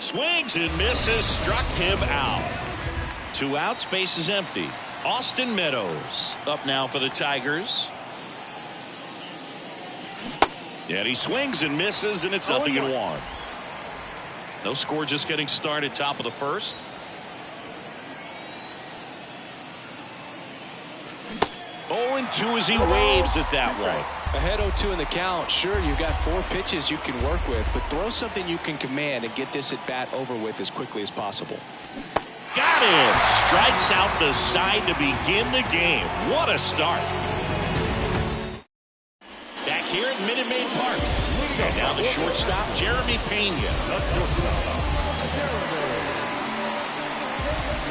Swings and misses, struck him out. 2 outs, base is empty. Austin Meadows up now for the Tigers. And he swings and misses, and it's 0-1. No score, just getting started, top of the first. Oh, and 2 as he waves it that way. Ahead 0-2 in the count. Sure, you've got 4 pitches you can work with, but throw something you can command and get this at bat over with as quickly as possible. Got him. Strikes out the side to begin the game. What a start. Back here at Minute Maid Park. And now the shortstop, Jeremy Pena.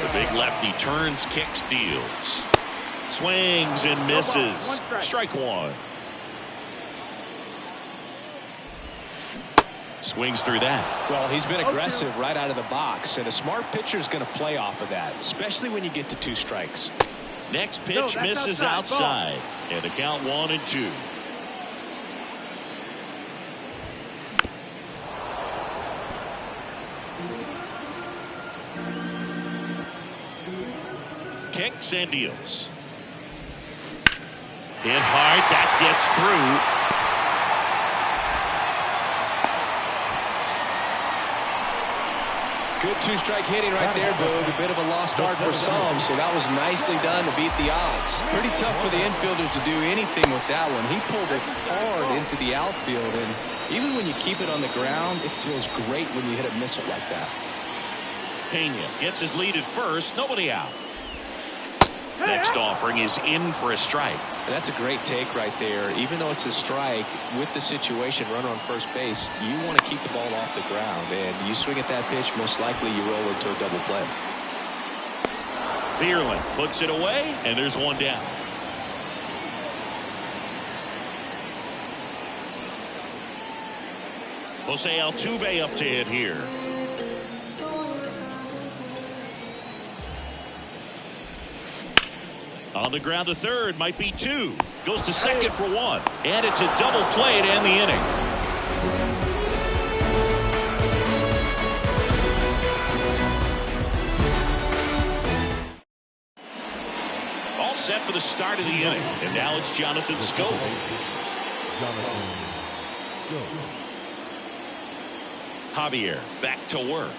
The big lefty turns, kicks, deals. Swings and misses. Strike 1. Swings through that. Well, he's been aggressive right out of the box, and a smart pitcher is going to play off of that, especially when you get to 2 strikes. Next pitch misses outside. And the count 1-2. Kicks and deals. Hit hard. That gets through. Good 2-strike hitting right there, Boog. A bit of a lost start for some, so that was nicely done to beat the odds. Pretty tough for the infielders to do anything with that one. He pulled it hard into the outfield, and even when you keep it on the ground, it feels great when you hit a missile like that. Pena gets his lead at first. Nobody out. Next offering is in for a strike. And that's a great take right there. Even though it's a strike, with the situation, runner on first base, you want to keep the ball off the ground. And you swing at that pitch, most likely you roll into a double play. Thielen puts it away, and there's 1 down. Jose Altuve up to hit here. On the ground to third, might be 2. Goes to second for 1. And it's a double play to end the inning. All set for the start of the inning. And now it's Jonathan Schoop. Javier back to work.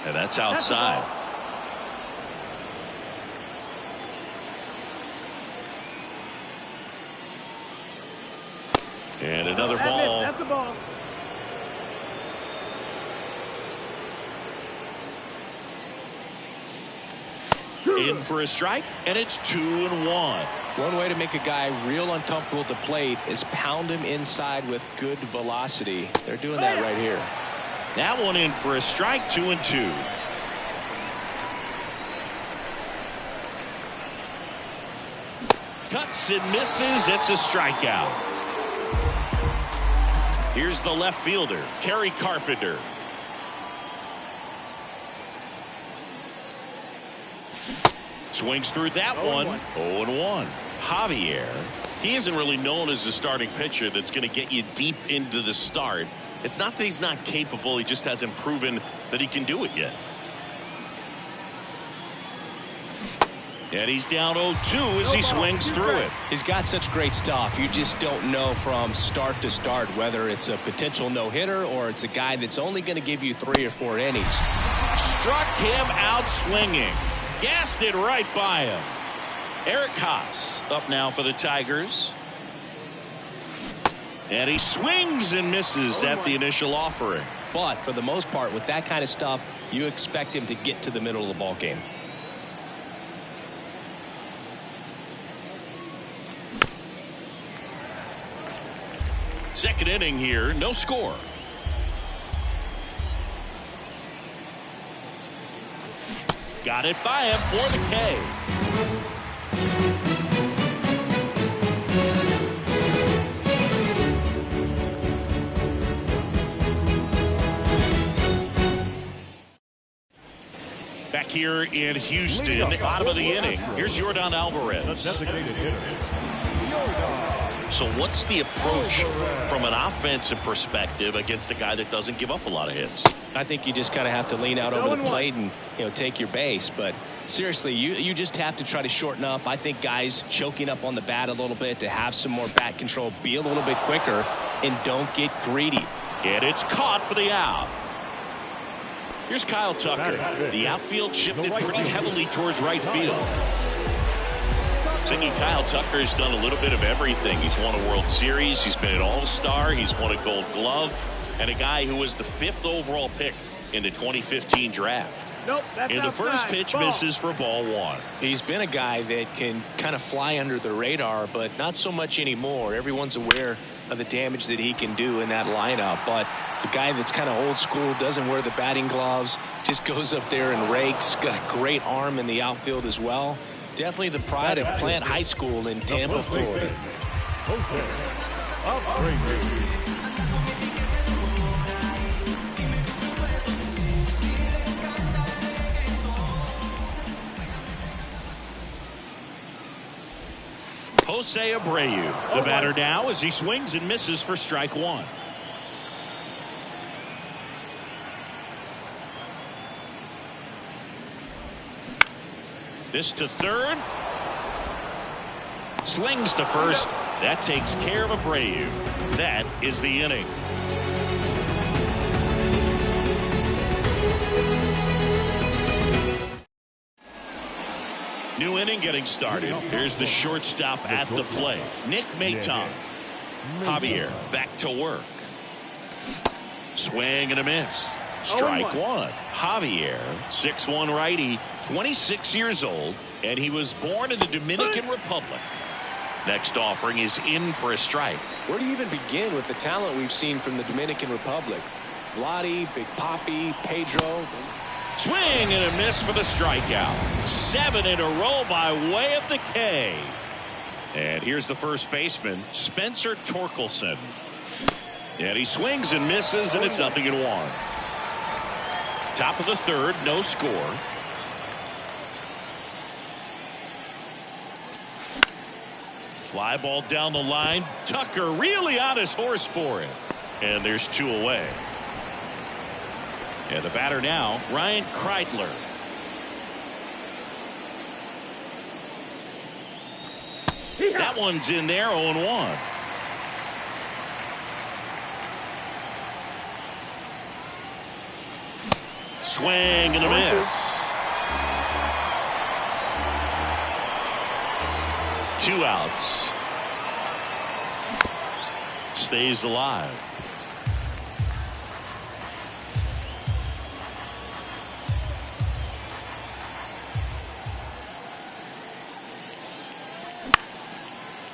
And that's outside. And another ball. That's the ball. In for a strike, and it's 2-1. One way to make a guy real uncomfortable at the plate is pound him inside with good velocity. They're doing that right here. That one in for a strike, 2-2. Cuts and misses. It's a strikeout. Here's the left fielder, Kerry Carpenter. Swings through that one. 0-1. Javier, he isn't really known as a starting pitcher that's going to get you deep into the start. It's not that he's not capable, he just hasn't proven that he can do it yet. And he's down 0-2 as he swings through it. He's got such great stuff. You just don't know from start to start whether it's a potential no-hitter or it's a guy that's only going to give you 3 or 4 innings. Struck him out swinging. Gassed it right by him. Eric Haas up now for the Tigers. And he swings and misses at the initial offering. But for the most part, with that kind of stuff, you expect him to get to the middle of the ball game. Second inning here, no score. Got it by him for the K. Back here in Houston, bottom of the inning. Here's Yordan Alvarez. So what's the approach from an offensive perspective against a guy that doesn't give up a lot of hits? I think you just kind of have to lean out over the plate and take your base. But seriously, you just have to try to shorten up. I think guys choking up on the bat a little bit to have some more bat control, be a little bit quicker, and don't get greedy. And it's caught for the out. Here's Kyle Tucker. The outfield shifted pretty heavily towards right field. Thinking Kyle Tucker has done a little bit of everything. He's won a World Series. He's been an All-Star. He's won a Gold Glove. And a guy who was the 5th overall pick in the 2015 draft. Nope, that's and the first pitch misses for ball 1. He's been a guy that can kind of fly under the radar, but not so much anymore. Everyone's aware of the damage that he can do in that lineup. But a guy that's kind of old school, doesn't wear the batting gloves, just goes up there and rakes, got a great arm in the outfield as well. Definitely the pride of Plant High School in Tampa, Florida. Jose Abreu, the batter now as he swings and misses for strike 1. This to third. Slings to first. That takes care of Abreu. That is the inning. New inning getting started. Here's the shortstop at the plate, Nick Maton. Javier back to work. Swing and a miss. Strike 1. Javier, 6'1" righty, 26 years old, and he was born in the Dominican Republic. Next offering is in for a strike. Where do you even begin with the talent we've seen from the Dominican Republic? Vladdy, Big Papi, Pedro. Swing and a miss for the strikeout. 7 in a row by way of the K. And here's the first baseman, Spencer Torkelson. And he swings and misses, and it's 0-1. Top of the third, no score. Fly ball down the line. Tucker really on his horse for it. And there's 2 away. And the batter now, Ryan Kreidler. That one's in there, 0-1. Swing and a miss. 2 outs. Stays alive.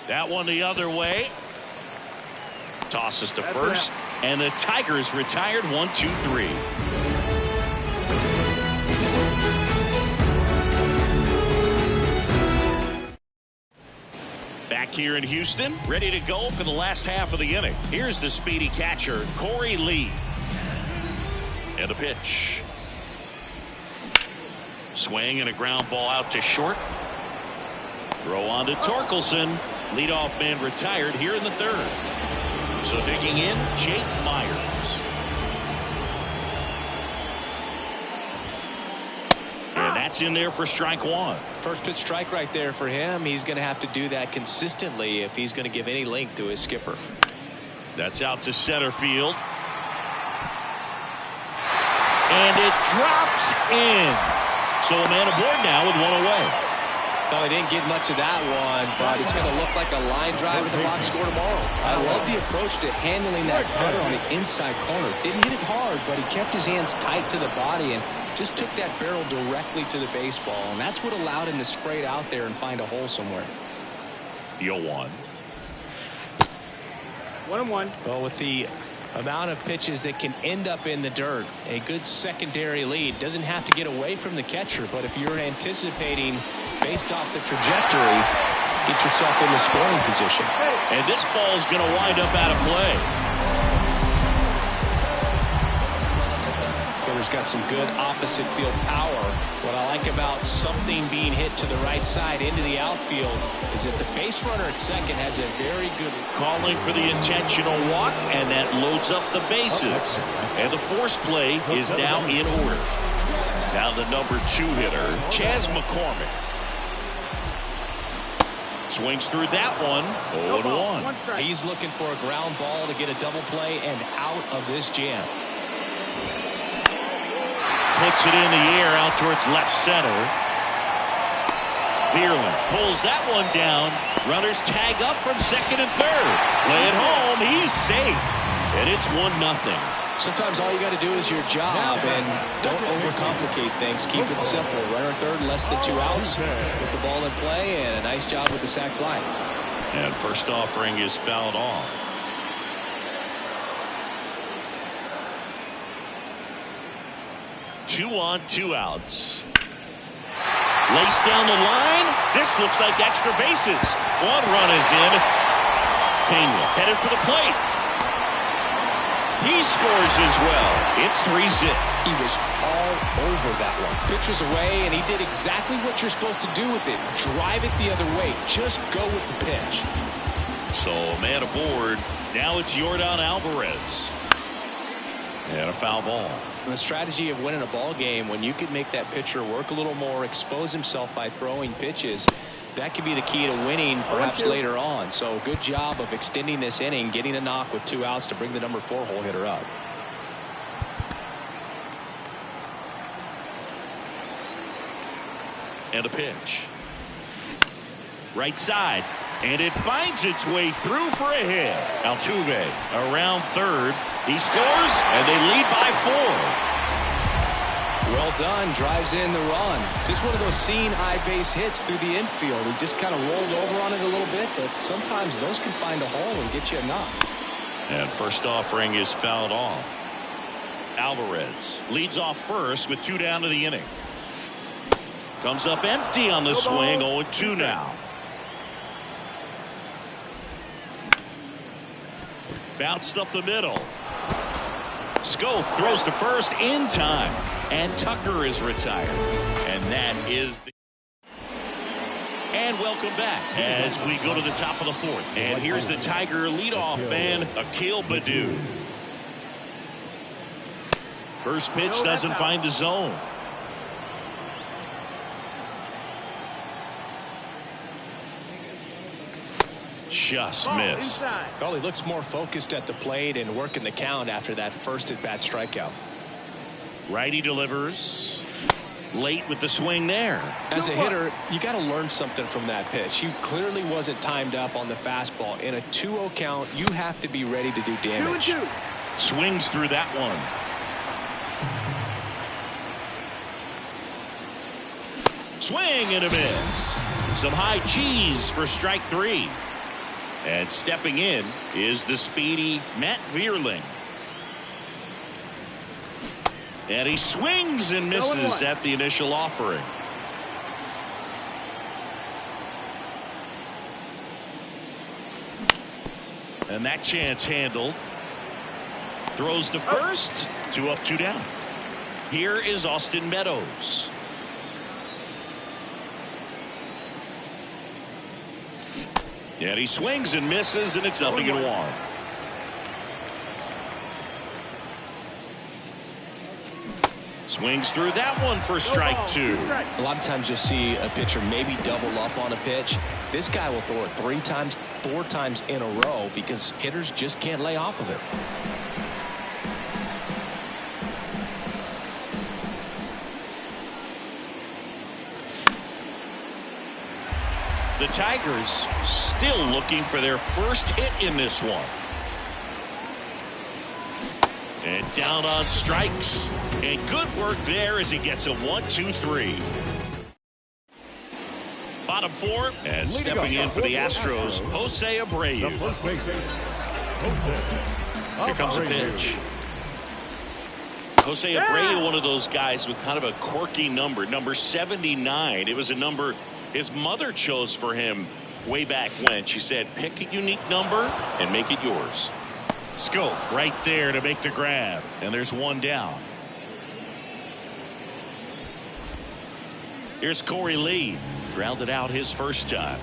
That one the other way. Tosses to first. And the Tigers retired 1-2-3. Back here in Houston, ready to go for the last half of the inning. Here's the speedy catcher, Corey Lee. And the pitch. Swing and a ground ball out to short. Throw on to Torkelson. Leadoff man retired here in the third. So digging in, Jake Myers. And that's in there for strike 1. First pitch strike right there for him. He's going to have to do that consistently if he's going to give any length to his skipper. That's out to center field. And it drops in. So a man aboard now with 1 away. Well, he didn't get much of that one, but it's going to look like a line drive at the box score tomorrow. I love the approach to handling that cutter on the inside corner. Didn't hit it hard, but he kept his hands tight to the body and just took that barrel directly to the baseball. And that's what allowed him to spray it out there and find a hole somewhere. 0-1. 1-1. Well, with the amount of pitches that can end up in the dirt, a good secondary lead doesn't have to get away from the catcher, but if you're anticipating based off the trajectory, get yourself in the scoring position. And this ball is going to wind up out of play. The hitter's got some good opposite field power. What I like about something being hit to the right side into the outfield is that the base runner at second has a very good... Calling for the intentional walk, and that loads up the bases. And the force play is now in order. Now the number 2 hitter, Chas McCormick. Swings through that one. 0-1. He's looking for a ground ball to get a double play and out of this jam. Puts it in the air out towards left center. Vierling pulls that one down. Runners tag up from second and third. Play it home. He's safe. And it's 1-0. Sometimes all you got to do is your job, and don't overcomplicate things. Keep it simple. Runner third, less than 2 outs. Put the ball in play, and a nice job with the sac fly. And first offering is fouled off. Two on, 2 outs. Laced down the line. This looks like extra bases. 1 run is in. Pena headed for the plate. He scores as well. It's 3-0. He was all over that one. Pitch was away, and he did exactly what you're supposed to do with it. Drive it the other way. Just go with the pitch. So a man aboard. Now it's Yordan Alvarez. And a foul ball. The strategy of winning a ball game, when you can make that pitcher work a little more, expose himself by throwing pitches, that could be the key to winning perhaps later on. So good job of extending this inning, getting a knock with 2 outs to bring the number 4 hole hitter up. And a pitch. Right side. And it finds its way through for a hit. Altuve around third. He scores, and they lead by 4. Well done. Drives in the run. Just one of those seeing eye base hits through the infield. He just kind of rolled over on it a little bit, but sometimes those can find a hole and get you a knock. And first offering is fouled off. Alvarez leads off first with 2 down to the inning. Comes up empty on the swing. 0-2 now. Bounced up the middle. Schoop throws to first in time. And Tucker is retired. And that is the... And welcome back as we go to the top of the 4th. And here's the Tiger leadoff man, Akil Baddoo. First pitch doesn't find the zone. Just missed. Well, he looks more focused at the plate and working the count after that first at-bat strikeout. Righty delivers. Late with the swing there. As a hitter, you got to learn something from that pitch. He clearly wasn't timed up on the fastball. In a 2-0 count, you have to be ready to do damage. Swings through that one. Swing and a miss. Some high cheese for strike 3. And stepping in is the speedy Matt Vierling. And he swings and misses at the initial offering. And that chance handled. Throws to first. 2 up, 2 down. Here is Austin Meadows. And he swings and misses, and it's 0-1. Swings through that one for strike 2. A lot of times you'll see a pitcher maybe double up on a pitch. This guy will throw it 3 times, 4 times in a row because hitters just can't lay off of it. The Tigers still looking for their first hit in this one. And down on strikes. And good work there as he gets a 1-2-3. Bottom 4. And stepping in for the Astros, Jose Abreu. Here comes a pitch. Jose Abreu, one of those guys with kind of a quirky number. Number 79. It was a number his mother chose for him way back when. She said, pick a unique number and make it yours. Schoop right there to make the grab. And there's 1 down. Here's Corey Lee. Grounded out his first time.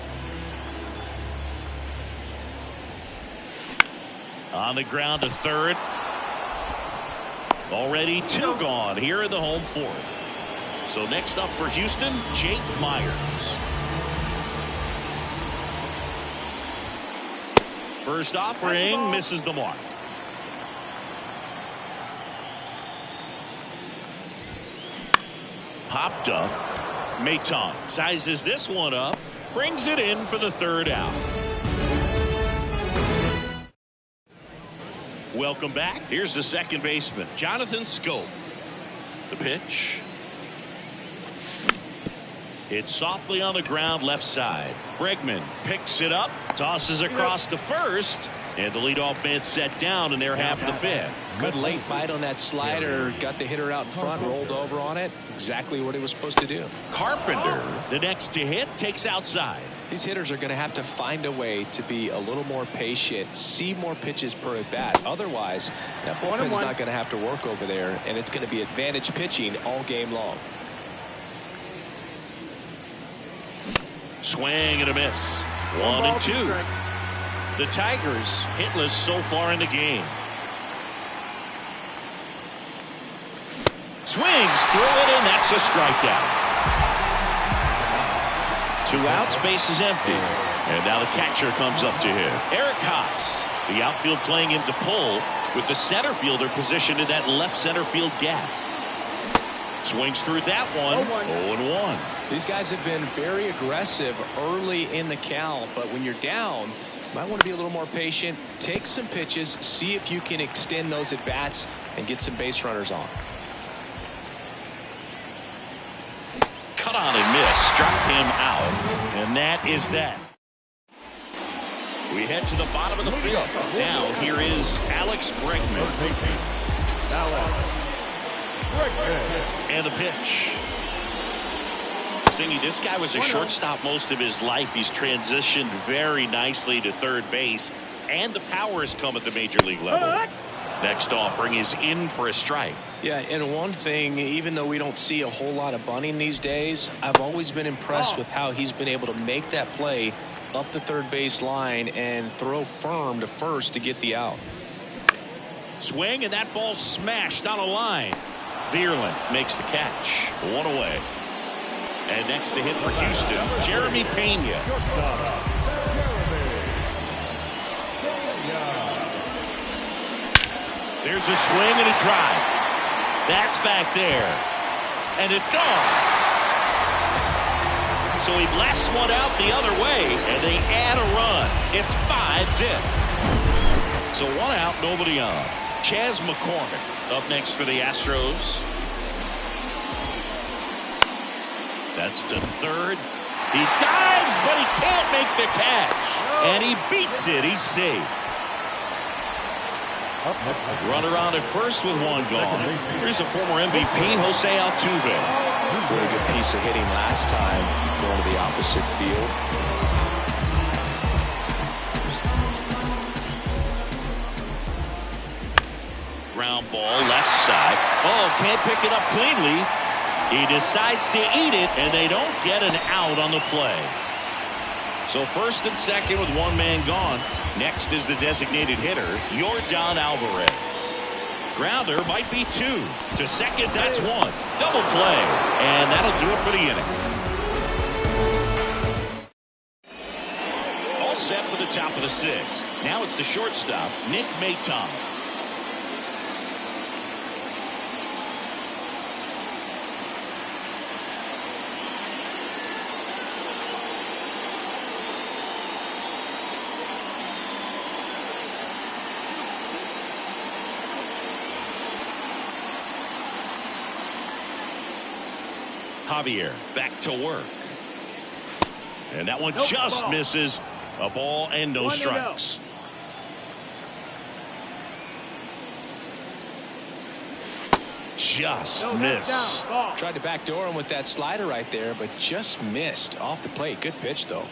On the ground to third. Already 2 gone here in the home fourth. So next up for Houston, Jake Myers. First offering misses the mark. Popped up. Maton sizes this one up. Brings it in for the 3rd out. Welcome back. Here's the second baseman, Jonathan Schoop. The pitch. It's softly on the ground left side. Bregman picks it up, tosses across to first, and the leadoff man set down in their half of the 5th. Good late bite on that slider. Got the hitter out in front, rolled over on it. Exactly what he was supposed to do. Carpenter, the next to hit, takes outside. These hitters are going to have to find a way to be a little more patient, see more pitches per at bat. Otherwise, that bullpen's not going to have to work over there, and it's going to be advantage pitching all game long. Swing and a miss. 1-2. The Tigers hitless so far in the game. Swings through it, and that's a strikeout. 2 outs, base is empty. And now the catcher comes up to hit. Eric Haas, the outfield playing him to pull, with the center fielder positioned in that left center field gap. Swings through that one. 0-1. These guys have been very aggressive early in the count, but when you're down, you might want to be a little more patient, take some pitches, see if you can extend those at bats and get some base runners on. Cut on and miss, struck him out, and that is that. We head to the bottom of the field. Now here is Alex Bregman. And the pitch. Singy, this guy was a shortstop most of his life. He's transitioned very nicely to third base, and the power has come at the major league level. Next offering is in for a strike. Yeah, and one thing, even though we don't see a whole lot of bunting these days, I've always been impressed with how he's been able to make that play up the third base line and throw firm to first to get the out. Swing, and that ball smashed on a line. Vierland makes the catch. 1 away. And next to hit for Houston, Jeremy Pena. There's a swing and a drive. That's back there. And it's gone. So he blasts one out the other way, and they add a run. It's 5-zip. So 1 out, nobody on. Chas McCormick up next for the Astros. That's to third. He dives, but he can't make the catch. And he beats it. He's safe. Runner on at first with 1 gone. Here's the former MVP, Jose Altuve. Really good piece of hitting last time, going to the opposite field. Ground ball left side. Oh, can't pick it up cleanly. He decides to eat it, and they don't get an out on the play. So first and second with 1 man gone. Next is the designated hitter, Yordan Alvarez. Grounder might be 2. To second, that's 1. Double play. And that'll do it for the inning. All set for the top of the 6th. Now it's the shortstop, Nick Maton. Javier back to work. And that one just misses. A ball and no strikes. Just missed. Tried to backdoor him with that slider right there, but just missed off the plate. Good pitch, though.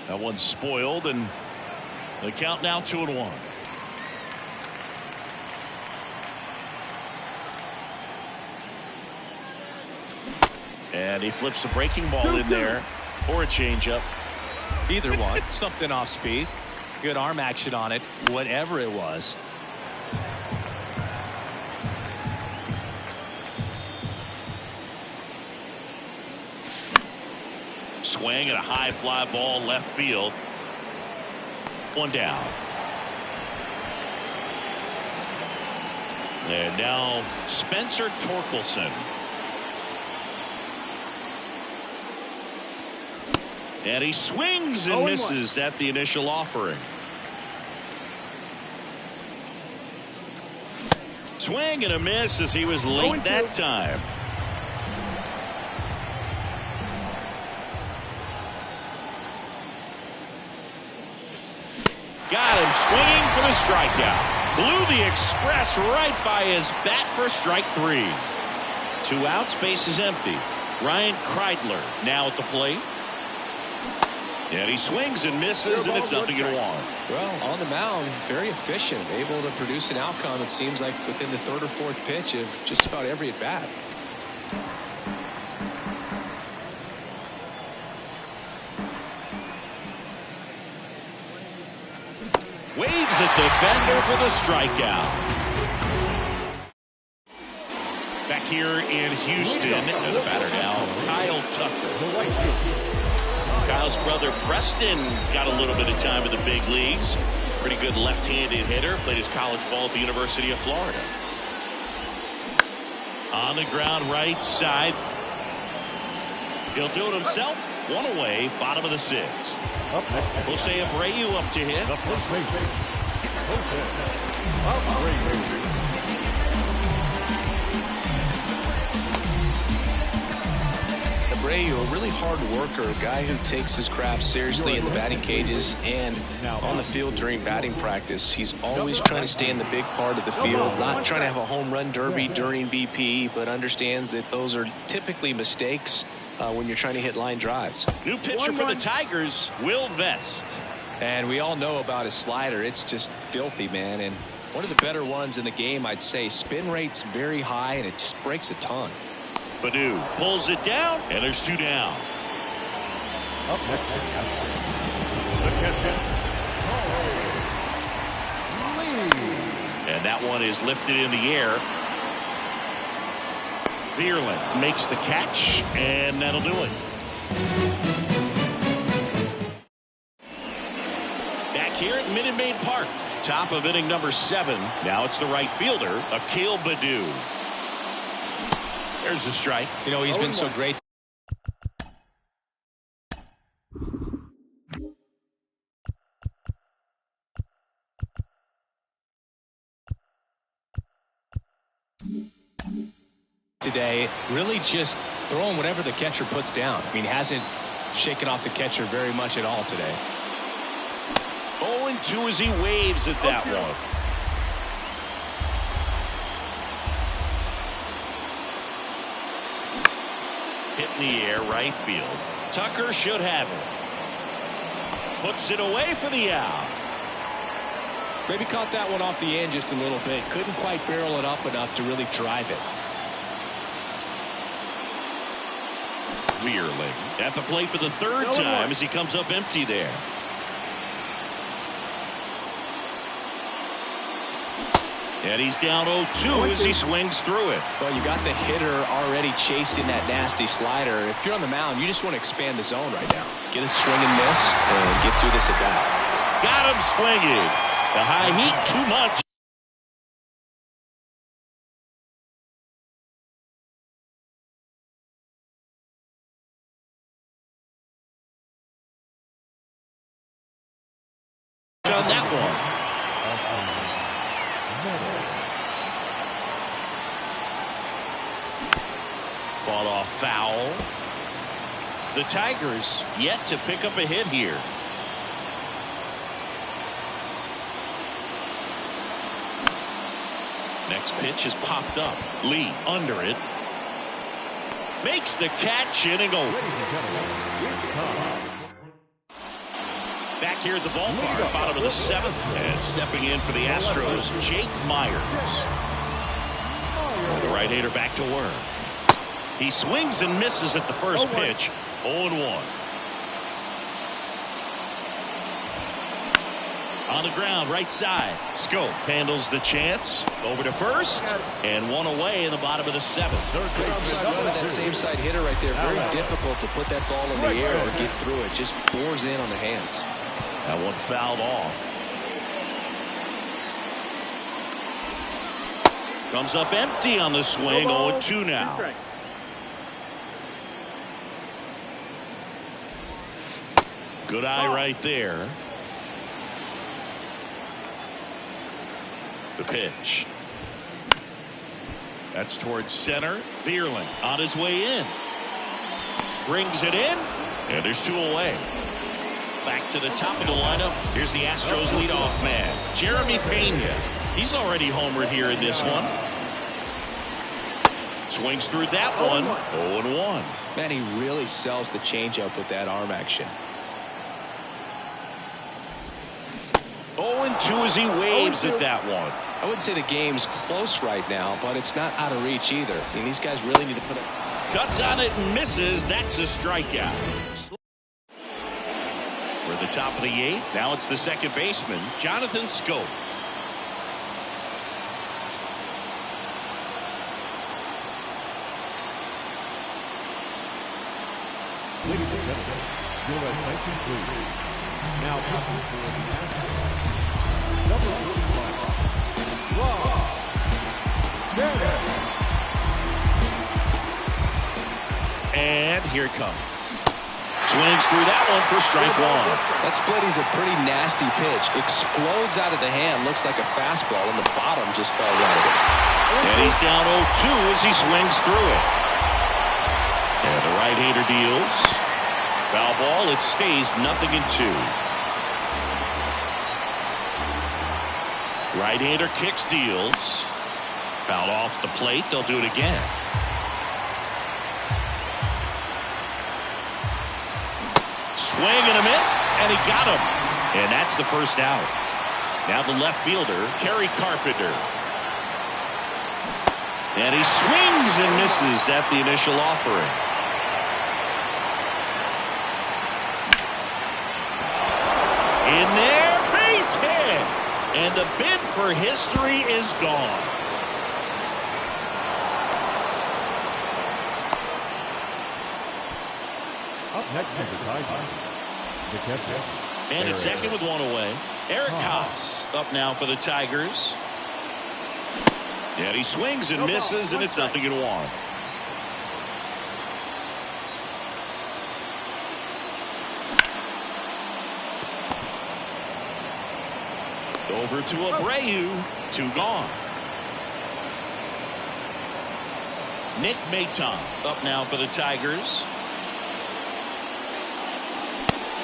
That one's spoiled, and the count now 2-1. And he flips a breaking ball in there or a changeup. Either one. Something off speed. Good arm action on it. Whatever it was. Swing and a high fly ball left field. One down. And now Spencer Torkelson. And he swings and misses at the initial offering. Swing and a miss as he was late that time. Got him swinging for the strikeout. Blew the express right by his bat for strike 3. 2 outs, base is empty. Ryan Kreidler now at the plate. And he swings and misses, and it's 0-1. Well, on the mound, very efficient, able to produce an outcome, it seems like, within the 3rd or 4th pitch of just about every at-bat. Waves at the fender for the strikeout. Back here in Houston, and the batter now, Kyle Tucker. Kyle's brother Preston got a little bit of time in the big leagues. Pretty good left-handed hitter. Played his college ball at the University of Florida. On the ground right side. He'll do it himself. 1 away, bottom of the 6th. Jose Abreu up to hit. Abreu, a really hard worker, a guy who takes his craft seriously in the batting cages and on the field during batting practice. He's always trying to stay in the big part of the field, not trying to have a home run derby during BP, but understands that those are typically mistakes when you're trying to hit line drives. New pitcher for the Tigers, Will Vest. And we all know about his slider. It's just filthy, man. And one of the better ones in the game, I'd say. Spin rate's very high, and it just breaks a ton. Baddoo pulls it down, and there's 2 down. And that one is lifted in the air. Vierling makes the catch, and that'll do it. Back here at Minute Maid Park, top of inning number 7. Now it's the right fielder, Akil Baddoo. There's the strike. You know, he's been so great. Today, really just throwing whatever the catcher puts down. I mean, hasn't shaken off the catcher very much at all today. 0-2 as he waves at that one. Hit in the air, right field. Tucker should have it. Puts it away for the out. Maybe caught that one off the end just a little bit. Couldn't quite barrel it up enough to really drive it. Vierling at the plate for the 3rd time as he comes up empty there. And he's down 0-2 as he swings through it. Well, you got the hitter already chasing that nasty slider. If you're on the mound, you just want to expand the zone right now. Get a swing and miss and get through this at bat. Got him swinging. The high heat too much. On that one. Fought off foul. The Tigers yet to pick up a hit here. Next pitch is popped up. Lee under it. Makes the catch, inning over. Back here at the ballpark, bottom of the 7th. And stepping in for the Astros, Jake Myers. The right-hander back to work. He swings and misses at the first pitch. 0-1. On the ground, right side. Schoop handles the chance. Over to first. And one away in the bottom of the seventh. Good upside run of that same side hitter right there. Very difficult to put that ball in the air or get through it. Just bores in on the hands. That one fouled off. Comes up empty on the swing. 0-2 now. Good eye right there. The pitch. That's towards center. Vierling on his way in. Brings it in. And there's two away. Back to the top of the lineup. Here's the Astros leadoff man, Jeremy Pena. He's already homered here in this one. Swings through that one. 0-1. Man, he really sells the changeup with that arm action. 0-2 as he waves at that one. I wouldn't say the game's close right now, but it's not out of reach either. I mean, these guys really need to put it. Cuts on it and misses. That's a strikeout. For the top of the eighth. Now it's the second baseman, Jonathan Schoop. Ladies and gentlemen, your attention please. Now passing for the Astros. Number 45, Rob Manfred. And here it comes. Swings through that one for strike one. That split is a pretty nasty pitch. Explodes out of the hand. Looks like a fastball, and the bottom just fell right of it. And he's down 0-2 as he swings through it. And the right-hander deals. Foul ball. It stays 0-2. Right-hander kicks, deals. Foul off the plate. They'll do it again. Swing and a miss, and he got him. And that's the first out. Now the left fielder, Kerry Carpenter. And he swings and misses at the initial offering. In there, base hit. And the bid for history is gone. Up next is the Tigers. The catcher. And at second with one away, Eric Haas up now for the Tigers. And he swings and misses, and it's 0-1. Over to Abreu. 2 gone. Nick Maton up now for the Tigers.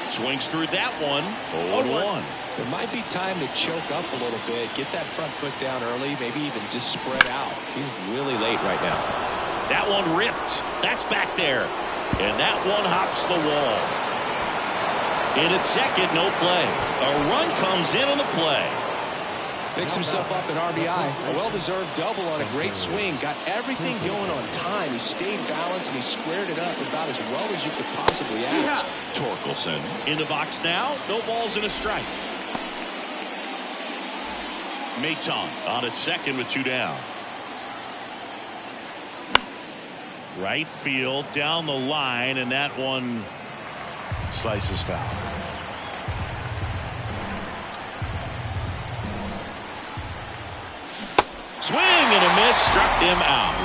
Swings through that one. 0-1. There might be time to choke up a little bit, get that front foot down early, maybe even just spread out. He's really late right now. That one ripped. That's back there. And that one hops the wall. In at second, no play. A run comes in on the play. Picks himself up an RBI. A well-deserved double on a great swing. Got everything going on time. He stayed balanced and he squared it up about as well as you could possibly ask. Torkelson in the box now. No balls and a strike. Maton on at second with 2 down. Right field down the line, and that one slices foul. Swing and a miss, struck him out.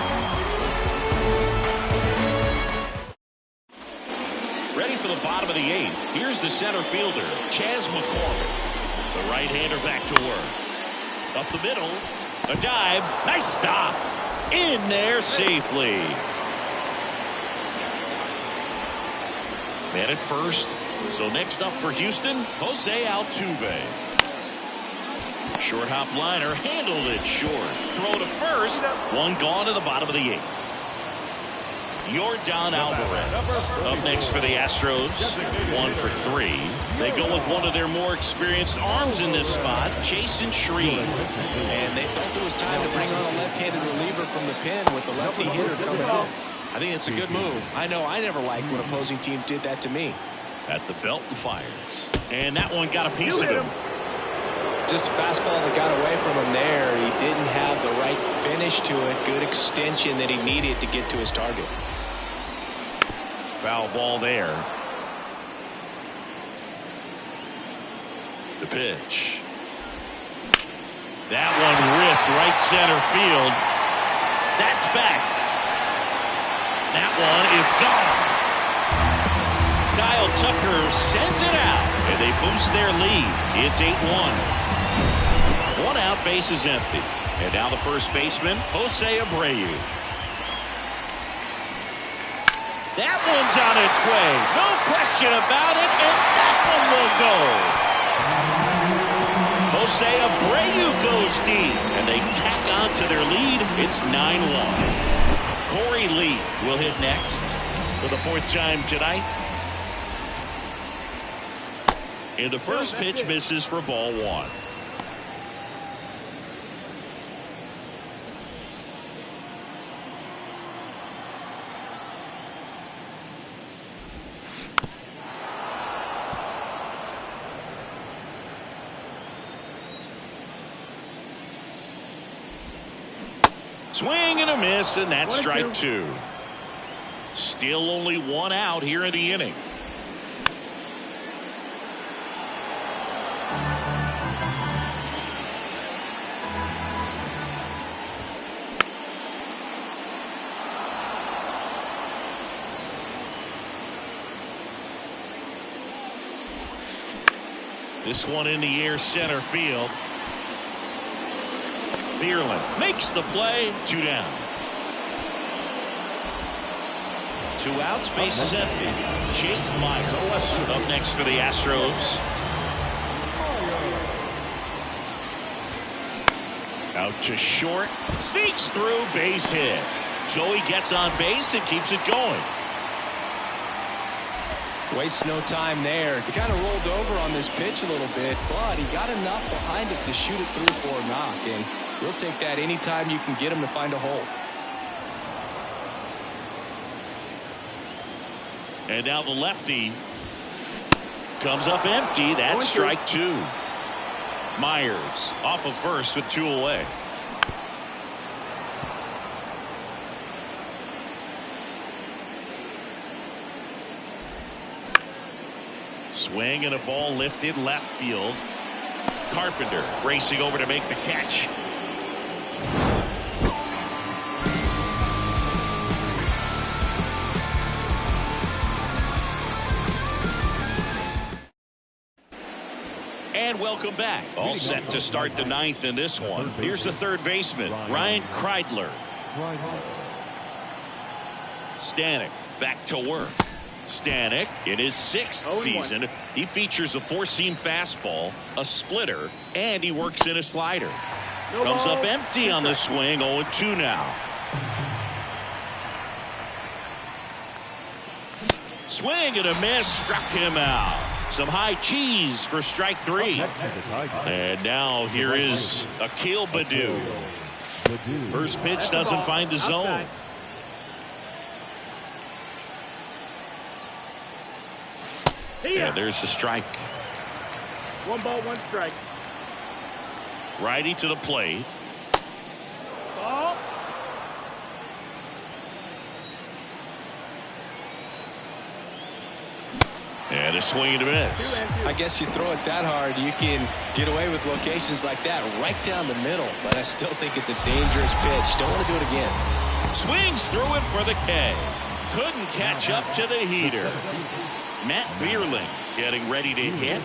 Ready for the bottom of the 8th. Here's the center fielder, Chas McCormick. The right-hander back to work. Up the middle, a dive, nice stop. In there safely. Man at first. So next up for Houston, Jose Altuve. Short hop liner, handled it short. Throw to first, one gone to the bottom of the 8th. Yordan Alvarez up next for the Astros. 1 for 3. They go with one of their more experienced arms in this spot, Jason Shreve. And they felt it was time to bring on a left-handed reliever from the pen with the lefty hitter coming up. I think it's a good move. I know I never liked when opposing teams did that to me. At the belt and fires. And that one got a piece of him. Just a fastball that got away from him there. He didn't have the right finish to it. Good extension that he needed to get to his target. Foul ball there. The pitch. That one ripped right center field. That's back. That one is gone. Kyle Tucker sends it out, and they boost their lead. It's 8-1. One out, base is empty. And now the first baseman, Jose Abreu. That one's on its way. No question about it, and that one will go. Jose Abreu goes deep, and they tack on to their lead. It's 9-1. Corey Lee will hit next for the fourth time tonight. And the first pitch misses for ball one. Swing and a miss, and that's strike two. Still only one out here in the inning. This one in the air, center field. Bierlin makes the play. 2 down. 2 outs, base is empty. Jake Meyer up next for the Astros. Out to short. Sneaks through, base hit. Joey gets on base and keeps it going. Wastes no time there. He kind of rolled over on this pitch a little bit, but he got enough behind it to shoot it through for a knock, and we'll take that anytime you can get him to find a hole. And now the lefty comes up empty. That's strike two. Myers off of first with 2 away. Swing and a ball lifted left field. Carpenter racing over to make the catch. And welcome back. All set to start the 9th in this one. Here's the third baseman, Ryan Kreidler. Stanek back to work. Stanek in his 6th season. He features a 4-seam fastball, a splitter, and he works in a slider. Comes up empty on the swing. 0-2 now. Swing and a miss. Struck him out. Some high cheese for strike 3. And now here is Akil Baddoo. First pitch doesn't find the zone. Yeah, there's the strike. 1 ball, 1 strike. Righty to the plate. Ball. And a swing and a miss. I guess you throw it that hard, you can get away with locations like that right down the middle. But I still think it's a dangerous pitch. Don't want to do it again. Swings through it for the K. Couldn't catch up to the heater. Matt Bierling getting ready to hit.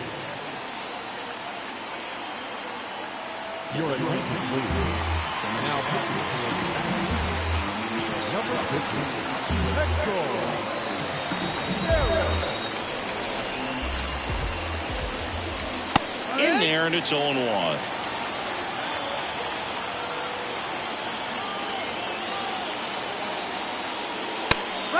Your attention, please. Now, number 15, Hector. In there, and it's 0-1.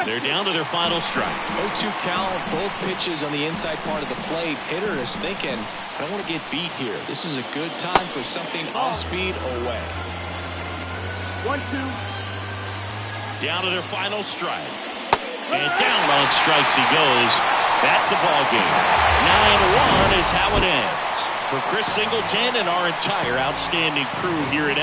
They're down to their final strike. 0-2 count, both pitches on the inside part of the plate. Hitter is thinking, I don't want to get beat here. This is a good time for something off speed away. 1-2. Down to their final strike. And down on strikes he goes. That's the ball game. 9-1 is how it ends. For Chris Singleton and our entire outstanding crew here at